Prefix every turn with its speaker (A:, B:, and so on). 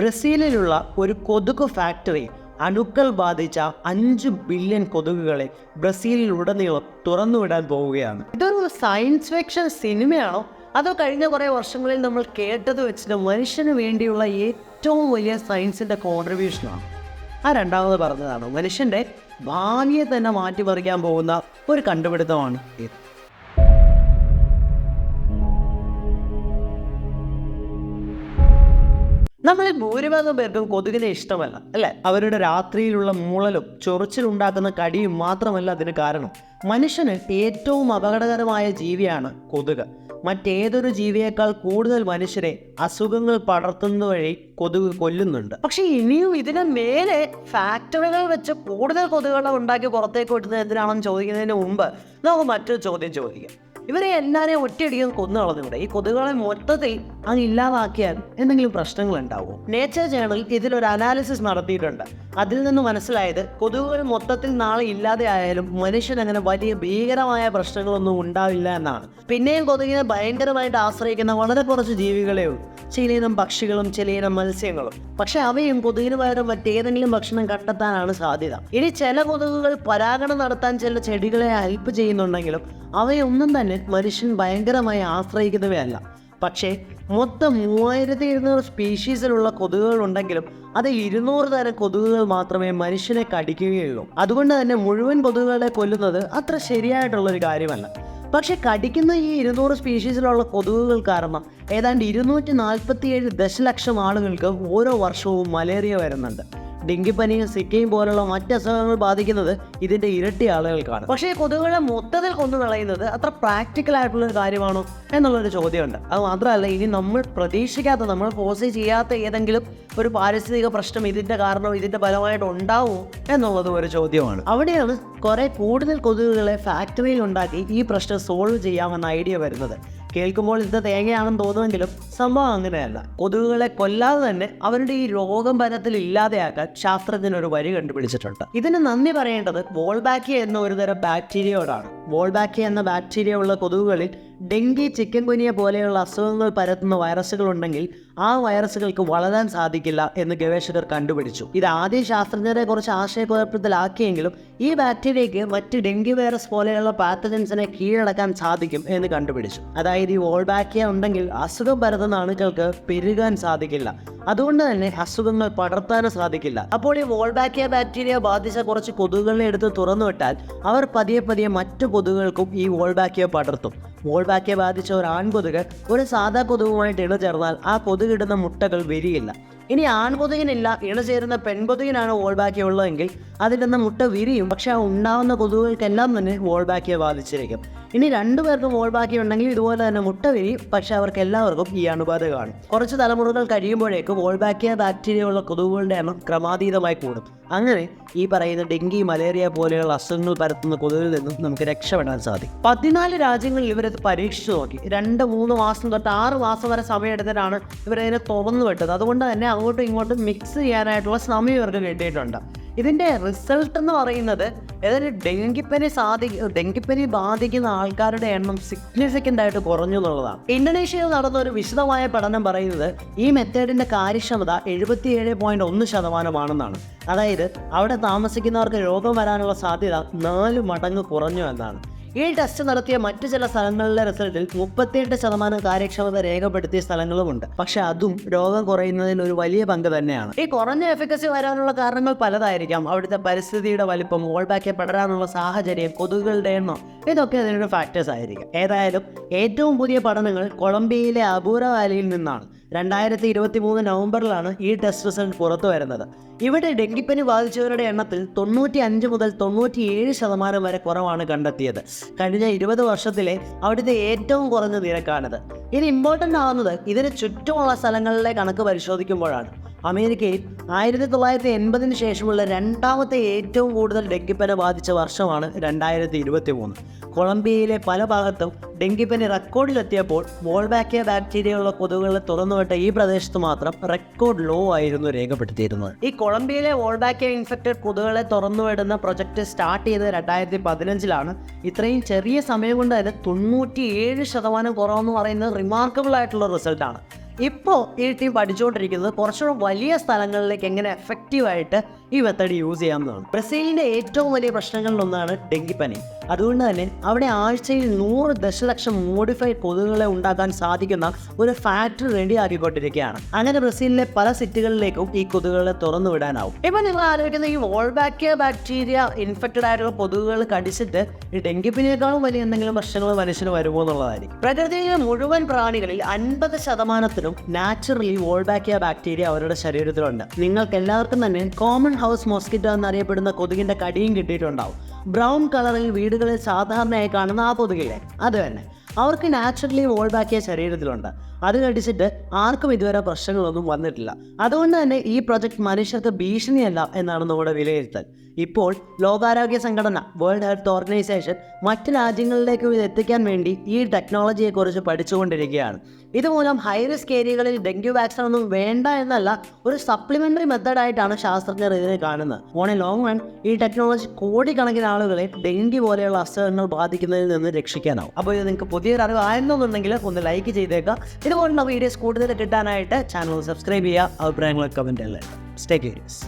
A: ബ്രസീലിലുള്ള ഒരു കൊതുക് ഫാക്ടറി അണുക്കൾ ബാധിച്ച 5 ബില്യൺ കൊതുകുകളെ ബ്രസീലിലുടനീളം തുറന്നുവിടാൻ പോവുകയാണ്. ഇതൊരു സയൻസ് ഫിക്ഷൻ സിനിമയാണോ അതോ കഴിഞ്ഞ കുറേ വർഷങ്ങളിൽ നമ്മൾ കേട്ടത് വെച്ചിട്ട് മനുഷ്യന് വേണ്ടിയുള്ള ഏറ്റവും വലിയ സയൻസിൻ്റെ കോൺട്രിബ്യൂഷനാണ്? ആ രണ്ടാമത് പറഞ്ഞതാണ് മനുഷ്യൻ്റെ ഭാവിയെ തന്നെ മാറ്റിമറിക്കാൻ പോകുന്ന ഒരു കണ്ടുപിടുത്തമാണ് ഇത്. നമ്മളിൽ ഭൂരിഭാഗം പേർക്കും കൊതുകിനെ ഇഷ്ടമല്ല അല്ലേ? അവരുടെ രാത്രിയിലുള്ള മൂളലും ചൊറിച്ചിലുണ്ടാക്കുന്ന കടിയും മാത്രമല്ല അതിന് കാരണം. മനുഷ്യന് ഏറ്റവും അപകടകരമായ ജീവിയാണ് കൊതുക്. മറ്റേതൊരു ജീവിയേക്കാൾ കൂടുതൽ മനുഷ്യരെ അസുഖങ്ങൾ പടർത്തുന്നത് വഴി കൊതുക് കൊല്ലുന്നുണ്ട്. പക്ഷെ ഇനിയും ഇതിന് മേലെ ഫാക്ടറികൾ വെച്ച് കൂടുതൽ കൊതുകുകളെ ഉണ്ടാക്കി പുറത്തേക്ക് വിടുന്നത് എന്തിനാണെന്ന് ചോദിക്കുന്നതിന് മുമ്പ് നമുക്ക് മറ്റൊരു ചോദ്യം ചോദിക്കാം. ഇവരെ എല്ലാവരെയും ഒറ്റയടിക്കും കൊന്നു കളഞ്ഞൂടെ? ഈ കൊതുകുകളെ മൊത്തത്തിൽ അങ്ങ് ഇല്ലാതാക്കിയാൽ എന്തെങ്കിലും പ്രശ്നങ്ങൾ ഉണ്ടാവുമോ? നേച്ചർ ജേണൽ ഇതിലൊരു അനാലിസിസ് നടത്തിയിട്ടുണ്ട്. അതിൽ നിന്ന് മനസ്സിലായത് കൊതുകുകൾ മൊത്തത്തിൽ നാളെ ഇല്ലാതെ ആയാലും മനുഷ്യൻ അങ്ങനെ വലിയ ഭീകരമായ പ്രശ്നങ്ങളൊന്നും ഉണ്ടാവില്ല എന്നാണ്. പിന്നെയും കൊതുകിനെ ഭയങ്കരമായിട്ട് ആശ്രയിക്കുന്ന വളരെ കുറച്ച് ജീവികളേ ഉള്ളൂ. ചിലയിനം പക്ഷികളും ചിലയിനം മത്സ്യങ്ങളും. പക്ഷെ അവയും കൊതുകിന് പകരം മറ്റേതെങ്കിലും ഭക്ഷണം കണ്ടെത്താനാണ് സാധ്യത. ഇനി ചില കൊതുകുകൾ പരാഗണം നടത്താൻ ചില ചെടികളെ ഹെൽപ്പ് ചെയ്യുന്നുണ്ടെങ്കിലും അവയൊന്നും തന്നെ മനുഷ്യൻ ഭയങ്കരമായി ആശ്രയിക്കുന്നവയല്ല. പക്ഷേ മൊത്തം 3200 സ്പീഷീസിലുള്ള കൊതുകുകൾ ഉണ്ടെങ്കിലും അതിൽ 200 തരം കൊതുകുകൾ മാത്രമേ മനുഷ്യനെ കടിക്കുകയുള്ളൂ. അതുകൊണ്ട് തന്നെ മുഴുവൻ കൊതുകുകളെ കൊല്ലുന്നത് അത്ര ശരിയായിട്ടുള്ളൊരു കാര്യമല്ല. പക്ഷെ കടിക്കുന്ന ഈ 200 സ്പീഷീസിലുള്ള കൊതുകുകൾ കാരണം ഏതാണ്ട് 247 ദശലക്ഷം ആളുകൾക്ക് ഓരോ വർഷവും മലേറിയ വരുന്നുണ്ട്. ഡെങ്കിപ്പനിയും സിക്കയും പോലുള്ള മറ്റ് അസുഖങ്ങൾ ബാധിക്കുന്നത് ഇതിൻ്റെ ഇരട്ടി ആളുകൾക്കാണ്. പക്ഷേ കൊതുകുകളെ മൊത്തത്തിൽ കൊന്നു കളയുന്നത് അത്ര പ്രാക്ടിക്കൽ ആയിട്ടുള്ളൊരു കാര്യമാണോ എന്നുള്ളൊരു ചോദ്യമുണ്ട്. അത് മാത്രമല്ല, ഇനി നമ്മൾ പ്രതീക്ഷിക്കാത്ത, നമ്മൾ ഫോഴ്സ് ചെയ്യാത്ത ഏതെങ്കിലും ഒരു പാരിസ്ഥിതിക പ്രശ്നം ഇതിൻ്റെ കാരണം ഇതിൻ്റെ ഫലമായിട്ട് ഉണ്ടാവുമോ എന്നുള്ളത് ഒരു ചോദ്യമാണ്. അവിടെയാണ് കൂടുതൽ കൊതുകുകളെ ഫാക്ടറിയിൽ ഉണ്ടാക്കി ഈ പ്രശ്നം സോൾവ് ചെയ്യാമെന്ന ഐഡിയ വരുന്നത്. കേൾക്കുമ്പോൾ ഇത് തേങ്ങയാണെന്ന് തോന്നുമെങ്കിലും സംഭവം അങ്ങനെയല്ല. കൊതുകുകളെ കൊല്ലാതെ തന്നെ അവരുടെ ഈ രോഗം ഫലത്തിൽ ഇല്ലാതെയാക്കാൻ ശാസ്ത്രജ്ഞനൊരു വഴി കണ്ടുപിടിച്ചിട്ടുണ്ട്. ഇതിന് നന്ദി പറയേണ്ടത് വോൾബാക്കിയ എന്ന ഒരു തരം ബാക്ടീരിയയോടാണ്. വോൾബാക്കിയ എന്ന ബാക്ടീരിയ ഉള്ള കൊതുകുകളിൽ ഡെങ്കി, ചിക്കൻ ഗുനിയ പോലെയുള്ള അസുഖങ്ങൾ പരത്തുന്ന വൈറസുകൾ ഉണ്ടെങ്കിൽ ആ വൈറസുകൾക്ക് വളരാൻ സാധിക്കില്ല എന്ന് ഗവേഷകർ കണ്ടുപിടിച്ചു. ഇത് ആദ്യം ശാസ്ത്രജ്ഞരെ കുറച്ച് ആശയക്കുഴപ്പത്തിലാക്കിയെങ്കിലും ഈ ബാക്ടീരിയയ്ക്ക് മറ്റ് ഡെങ്കി വൈറസ് പോലെയുള്ള പാത്തജൻസിനെ കീഴടക്കാൻ സാധിക്കും എന്ന് കണ്ടുപിടിച്ചു. അതായത് ഈ വോൾബാക്കിയ ഉണ്ടെങ്കിൽ അസുഖം പരത്തുന്ന അണുക്കൾക്ക് പെരുകാൻ സാധിക്കില്ല, അതുകൊണ്ട് തന്നെ അസുഖങ്ങൾ പടർത്താനും സാധിക്കില്ല. അപ്പോൾ ഈ വോൾബാക്കിയ ബാക്ടീരിയ ബാധിച്ച കുറച്ച് കൊതുകുകളെ എടുത്ത് തുറന്നുവിട്ടാൽ അവർ പതിയെ പതിയെ മറ്റു കൊതുകുകൾക്കും ഈ വോൾബാക്കിയ പടർത്തും. വോൾബാക്കിയ ബാധിച്ച ഒരു ആൺകൊതുക് ഒരു സാധാ കൊതുകുമായിട്ട് ഇണചേർന്നാൽ ആ കൊതുകിടുന്ന മുട്ടകൾ വിരിയില്ല. ഇനി ആൺകൊതുകിനില്ല, ഇണചേരുന്ന പെൺകൊതുകിനാണ് വോൾബാക്കിയ ഉള്ളതെങ്കിൽ അതിൻ്റെ മുട്ട വിരിയും. പക്ഷെ ആ ഉണ്ടാവുന്ന കൊതുകുകൾക്കെല്ലാം തന്നെ വോൾബാക്കിയ ബാധിച്ചിരിക്കും. ഇനി രണ്ടുപേർക്കും വോൾബാക്കിയ ഉണ്ടെങ്കിൽ ഇതുപോലെ തന്നെ മുട്ട വിരിയും, പക്ഷെ അവർക്ക് എല്ലാവർക്കും ഈ അണുബാധ കാണും. കുറച്ച് തലമുറകൾ കഴിയുമ്പോഴേക്കും വോൾബാക്കിയ ബാക്ടീരിയ ഉള്ള കൊതുകുകളുടെ എണ്ണം ക്രമാതീതമായി കൂടും. അങ്ങനെ ഈ പറയുന്ന ഡെങ്കി, മലേറിയ പോലെയുള്ള അസുഖങ്ങൾ പരത്തുന്ന കൊതുകിൽ നിന്നും നമുക്ക് രക്ഷപ്പെടാൻ സാധിക്കും. 14 രാജ്യങ്ങളിൽ ഇവരത് പരീക്ഷിച്ചു നോക്കി. 2-3 മാസം തൊട്ട് 6 മാസം വരെ സമയമെടുത്തിട്ടാണ് ഇവരതിനെ തുറന്നു വിട്ടത്. അതുകൊണ്ട് തന്നെ അങ്ങോട്ടും ഇങ്ങോട്ടും മിക്സ് ചെയ്യാനായിട്ടുള്ള സമയം ഇവർക്ക് കിട്ടിയിട്ടുണ്ട്. ഇതിൻ്റെ റിസൾട്ട് എന്ന് പറയുന്നത് ഏതായാലും ഡെങ്കിപ്പനി ബാധിക്കുന്ന ആൾക്കാരുടെ എണ്ണം സിഗ്നിഫിക്കൻ്റ് ആയിട്ട് കുറഞ്ഞു എന്നുള്ളതാണ്. ഇന്തോനേഷ്യയിൽ നടന്ന ഒരു വിശദമായ പഠനം പറയുന്നത് ഈ മെത്തേഡിൻ്റെ കാര്യക്ഷമത 77.1% അതായത് അവിടെ താമസിക്കുന്നവർക്ക് രോഗം വരാനുള്ള സാധ്യത 4 മടങ്ങ് കുറഞ്ഞു എന്നാണ്. ഈ ടെസ്റ്റ് നടത്തിയ മറ്റു ചില സ്ഥലങ്ങളിലെ റിസൾട്ടിൽ 38% കാര്യക്ഷമത രേഖപ്പെടുത്തിയ സ്ഥലങ്ങളുമുണ്ട്. പക്ഷെ അതും രോഗം കുറയുന്നതിൽ ഒരു വലിയ പങ്ക് തന്നെയാണ്. ഈ കുറഞ്ഞ എഫിക്കസി വരാനുള്ള കാരണങ്ങൾ പലതായിരിക്കാം. അവിടുത്തെ പരിസ്ഥിതിയുടെ വലിപ്പം, വോൾബാക്കിയ പടരാനുള്ള സാഹചര്യം, കൊതുകുകളുടെ എണ്ണം, ഇതൊക്കെ അതിനൊരു ഫാക്ടേഴ്സ് ആയിരിക്കും. ഏതായാലും ഏറ്റവും പുതിയ പഠനങ്ങൾ കൊളംബിയയിലെ അബൂറ വാലിയിൽ നിന്നാണ്. 2023 നവംബറിലാണ് ഈ ടെസ്റ്റ് റിസൾട്ട് പുറത്തു വരുന്നത്. ഇവിടെ ഡെങ്കിപ്പനി ബാധിച്ചവരുടെ എണ്ണത്തിൽ 95 മുതൽ 97% വരെ കുറവാണ് കണ്ടെത്തിയത്. കഴിഞ്ഞ 20 വർഷത്തിലെ അവിടുത്തെ ഏറ്റവും കുറഞ്ഞ നിരക്കാണിത്. ഇത് ഇമ്പോർട്ടൻ്റ് ആവുന്നത് ഇതിന് ചുറ്റുമുള്ള സ്ഥലങ്ങളിലെ കണക്ക് പരിശോധിക്കുമ്പോഴാണ്. അമേരിക്കയിൽ 1980 ശേഷമുള്ള രണ്ടാമത്തെ ഏറ്റവും കൂടുതൽ ഡെങ്കിപ്പനി ബാധിച്ച വർഷമാണ് 2023. കൊളംബിയയിലെ പല ഭാഗത്തും ഡെങ്കിപ്പനി റെക്കോർഡിലെത്തിയപ്പോൾ വോൾബാക്കിയ ബാക്ടീരിയയുള്ള കൊതുകുകളെ തുറന്നുവിട്ട ഈ പ്രദേശത്ത് മാത്രം റെക്കോർഡ് ലോ ആയിരുന്നു രേഖപ്പെടുത്തിയിരുന്നത്. ഈ കൊളംബിയയിലെ വോൾബാക്കിയ ഇൻഫെക്റ്റഡ് കൊതുകുകളെ തുറന്നുവിടുന്ന പ്രൊജക്ട് സ്റ്റാർട്ട് ചെയ്തത് 2015 ഇത്രയും ചെറിയ സമയം കൊണ്ട് തന്നെ 97% കുറവെന്ന് പറയുന്നത് റിമാർക്കബിൾ ആയിട്ടുള്ള റിസൾട്ടാണ്. ഇപ്പോൾ ഈ ടീം പഠിച്ചുകൊണ്ടിരിക്കുന്നത് കുറച്ചുകൂടെ വലിയ സ്ഥലങ്ങളിലേക്ക് എങ്ങനെ എഫക്റ്റീവായിട്ട് ഈ മെത്തേഡ് യൂസ് ചെയ്യാവുന്നതാണ്. ബ്രസീലിൻ്റെ ഏറ്റവും വലിയ പ്രശ്നങ്ങളിലൊന്നാണ് ഡെങ്കിപ്പനി. അതുകൊണ്ട് തന്നെ അവിടെ ആഴ്ചയിൽ 100 ദശലക്ഷം മോഡിഫൈഡ് കൊതുകുകളെ ഉണ്ടാക്കാൻ സാധിക്കുന്ന ഒരു ഫാക്ടറി റെഡി ആക്കിക്കൊണ്ടിരിക്കുകയാണ്. അങ്ങനെ ബ്രസീലിലെ പല സിറ്റികളിലേക്കും ഈ കൊതുകുകളെ തുറന്നു വിടാനാവും. ഇപ്പം നിങ്ങൾ ആലോചിക്കുന്ന ഈ വോൾബാക്കിയ ബാക്ടീരിയ ഇൻഫെക്റ്റഡ് ആയിട്ടുള്ള കൊതുകുകൾ കടിച്ചിട്ട് ഈ ഡെങ്കിപ്പനിയേക്കാളും വലിയ എന്തെങ്കിലും പ്രശ്നങ്ങൾ മനുഷ്യന് വരുമോ എന്നുള്ളതായിരിക്കും. പ്രകൃതിയിലെ മുഴുവൻ പ്രാണികളിൽ 50% നാച്ചുറലി വോൾബാക്കിയ ബാക്ടീരിയ അവരുടെ ശരീരത്തിലുണ്ട്. നിങ്ങൾക്ക് എല്ലാവർക്കും തന്നെ കോമൺ ഹൗസ് മോസ്കിറ്റോ എന്നറിയപ്പെടുന്ന കൊതുകിൻ്റെ കടിയും കിട്ടിയിട്ടുണ്ടാവും. ബ്രൗൺ കളറിൽ വീടുകളിൽ സാധാരണയായി കാണുന്ന ആ കൊതുകില്ലേ, അത് തന്നെ. അവർക്ക് നാച്ചുറലി വോൾബാക്കിയ ശരീരത്തിലുണ്ട്. അത് കടിച്ചിട്ട് ആർക്കും ഇതുവരെ പ്രശ്നങ്ങളൊന്നും വന്നിട്ടില്ല. അതുകൊണ്ട് തന്നെ ഈ പ്രൊജക്ട് മനുഷ്യർക്ക് ഭീഷണിയല്ല എന്നാണ് നമ്മുടെ വിലയിരുത്തൽ. ഇപ്പോൾ ലോകാരോഗ്യ സംഘടന വേൾഡ് ഹെൽത്ത് ഓർഗനൈസേഷൻ മറ്റ് രാജ്യങ്ങളിലേക്ക് ഇത് എത്തിക്കാൻ വേണ്ടി ഈ ടെക്നോളജിയെക്കുറിച്ച് പഠിച്ചുകൊണ്ടിരിക്കുകയാണ്. ഇതുമൂലം ഹൈ റിസ്ക് ഏരിയകളിൽ ഡെങ്കു വാക്സിൻ ഒന്നും വേണ്ട എന്നല്ല, ഒരു സപ്ലിമെൻ്ററി മെത്തേഡായിട്ടാണ് ശാസ്ത്രജ്ഞർ ഇതിനെ കാണുന്നത്. ഓൺ എ ലോങ് റൺ ഈ ടെക്നോളജി കോടിക്കണക്കിന് ആളുകളെ ഡെങ്കി പോലെയുള്ള അസുഖങ്ങൾ ബാധിക്കുന്നതിൽ നിന്ന് രക്ഷിക്കാനാവും. അപ്പോൾ ഇത് നിങ്ങൾക്ക് പുതിയൊരു അറിവ് ആയിരുന്നുണ്ടെങ്കിൽ ഒന്ന് ലൈക്ക് ചെയ്തേക്കാം. ഇതുപോലുള്ള വീഡിയോസ് കൂടുതൽ കിട്ടാനായിട്ട് ചാനൽ സബ്സ്ക്രൈബ് ചെയ്യുക. അഭിപ്രായങ്ങൾ കമൻറ്റ് ചെയ്യുക. Stay curious.